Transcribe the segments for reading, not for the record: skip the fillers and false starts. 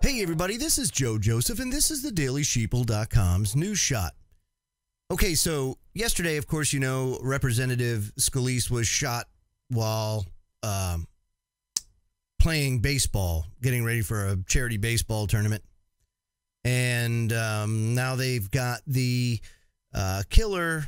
Hey everybody, this is Joe Joseph, and this is the DailySheeple.com's News Shot. Okay, so yesterday, of course, you know, Representative Scalise was shot while playing baseball, getting ready for a charity baseball tournament. And now they've got the killer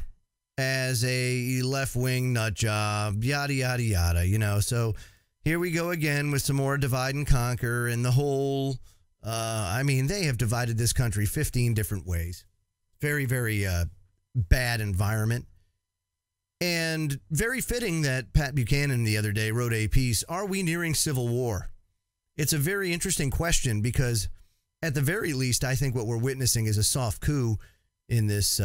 as a left-wing nut job, yada, yada, yada, you know. So here we go again with some more divide and conquer and the whole... they have divided this country 15 different ways. Very, very bad environment. And very fitting that Pat Buchanan the other day wrote a piece, Are We Nearing Civil War? It's a very interesting question because at the very least, I think what we're witnessing is a soft coup in this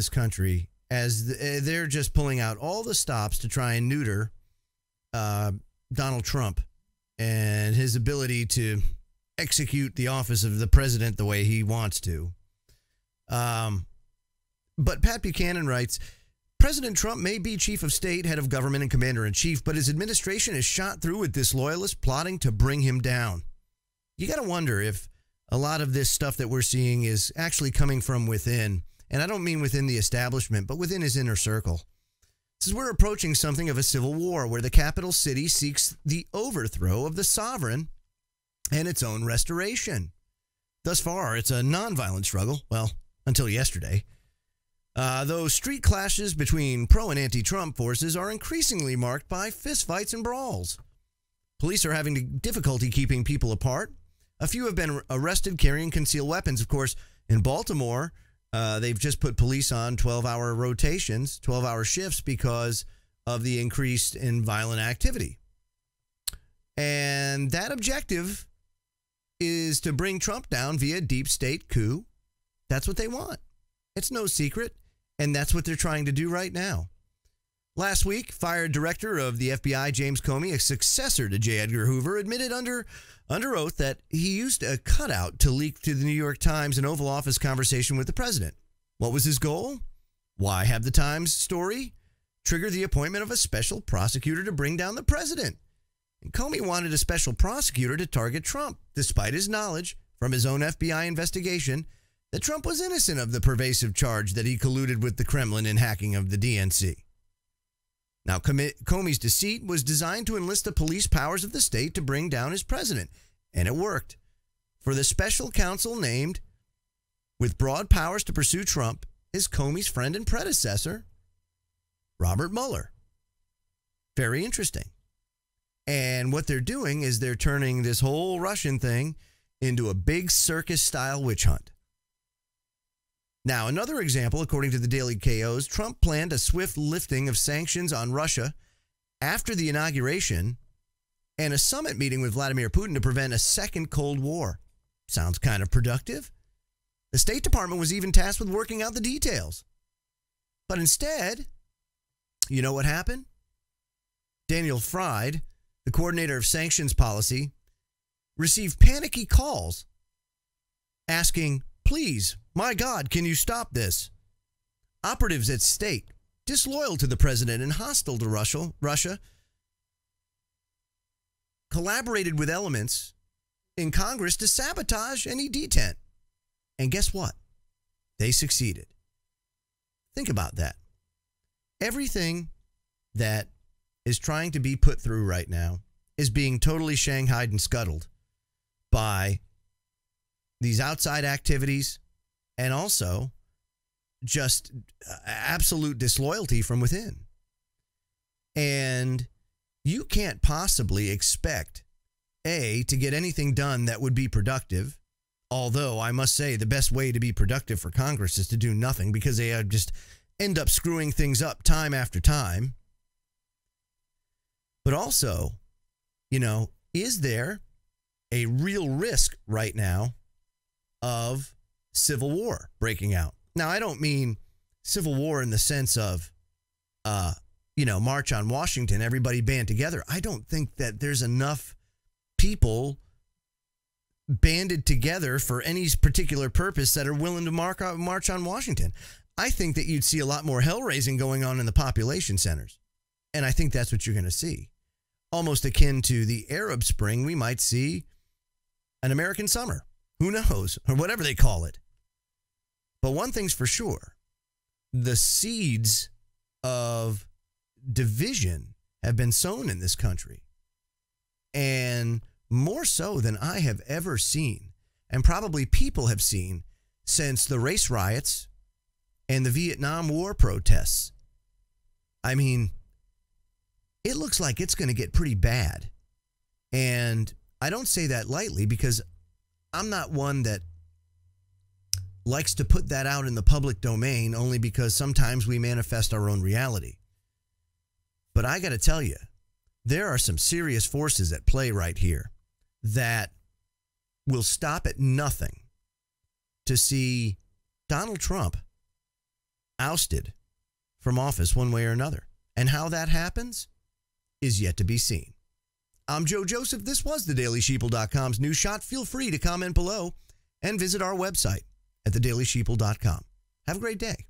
country as they're just pulling out all the stops to try and neuter Donald Trump and his ability to execute the office of the president the way he wants to. But Pat Buchanan writes, President Trump may be chief of state, head of government, and commander-in-chief, but his administration is shot through with disloyalists plotting to bring him down. You got to wonder if a lot of this stuff that we're seeing is actually coming from within. And I don't mean within the establishment, but within his inner circle. This is we're approaching something of a civil war where the capital city seeks the overthrow of the sovereign and its own restoration. Thus far, it's a nonviolent struggle, well, until yesterday. Though street clashes between pro- and anti-Trump forces are increasingly marked by fistfights and brawls. Police are having difficulty keeping people apart. A few have been arrested carrying concealed weapons. Of course, in Baltimore, they've just put police on 12-hour rotations, 12-hour shifts because of the increase in violent activity. And that objective is to bring Trump down via deep state coup. That's what they want. It's no secret, and that's what they're trying to do right now. Last week, fired director of the FBI, James Comey, a successor to J. Edgar Hoover, admitted under oath that he used a cutout to leak to the New York Times an Oval Office conversation with the president. What was his goal? Why have the Times story trigger the appointment of a special prosecutor to bring down the president? And Comey wanted a special prosecutor to target Trump, despite his knowledge from his own FBI investigation that Trump was innocent of the pervasive charge that he colluded with the Kremlin in hacking of the DNC. Now, Comey's deceit was designed to enlist the police powers of the state to bring down his president, and it worked. For the special counsel named with broad powers to pursue Trump is Comey's friend and predecessor, Robert Mueller. Very interesting. And what they're doing is they're turning this whole Russian thing into a big circus-style witch hunt. Now, another example, according to the Daily KOs, Trump planned a swift lifting of sanctions on Russia after the inauguration and a summit meeting with Vladimir Putin to prevent a second Cold War. Sounds kind of productive. The State Department was even tasked with working out the details. But instead, you know what happened? Daniel Fried, the coordinator of sanctions policy, received panicky calls asking, please, my God, can you stop this? Operatives at state, disloyal to the president and hostile to Russia, collaborated with elements in Congress to sabotage any detent. And guess what? They succeeded. Think about that. Everything that is trying to be put through right now is being totally shanghaied and scuttled by these outside activities and also just absolute disloyalty from within. And you can't possibly expect, A, to get anything done that would be productive, although I must say the best way to be productive for Congress is to do nothing because they just end up screwing things up time after time. But also, you know, is there a real risk right now of civil war breaking out? Now, I don't mean civil war in the sense of, March on Washington, everybody band together. I don't think that there's enough people banded together for any particular purpose that are willing to march on Washington. I think that you'd see a lot more hell raising going on in the population centers. And I think that's what you're going to see. Almost akin to the Arab Spring, we might see an American summer Who knows? Or whatever they call it. But one thing's for sure. The seeds of division have been sown in this country. And more so than I have ever seen, and probably people have seen since the race riots and the Vietnam War protests. I mean, it looks like it's going to get pretty bad. And I don't say that lightly because I'm not one that likes to put that out in the public domain, only because sometimes we manifest our own reality. But I got to tell you, there are some serious forces at play right here that will stop at nothing to see Donald Trump ousted from office one way or another. And how that happens is yet to be seen. I'm Joe Joseph. This was thedailysheeple.com's News Shot. Feel free to comment below and visit our website at thedailysheeple.com. Have a great day.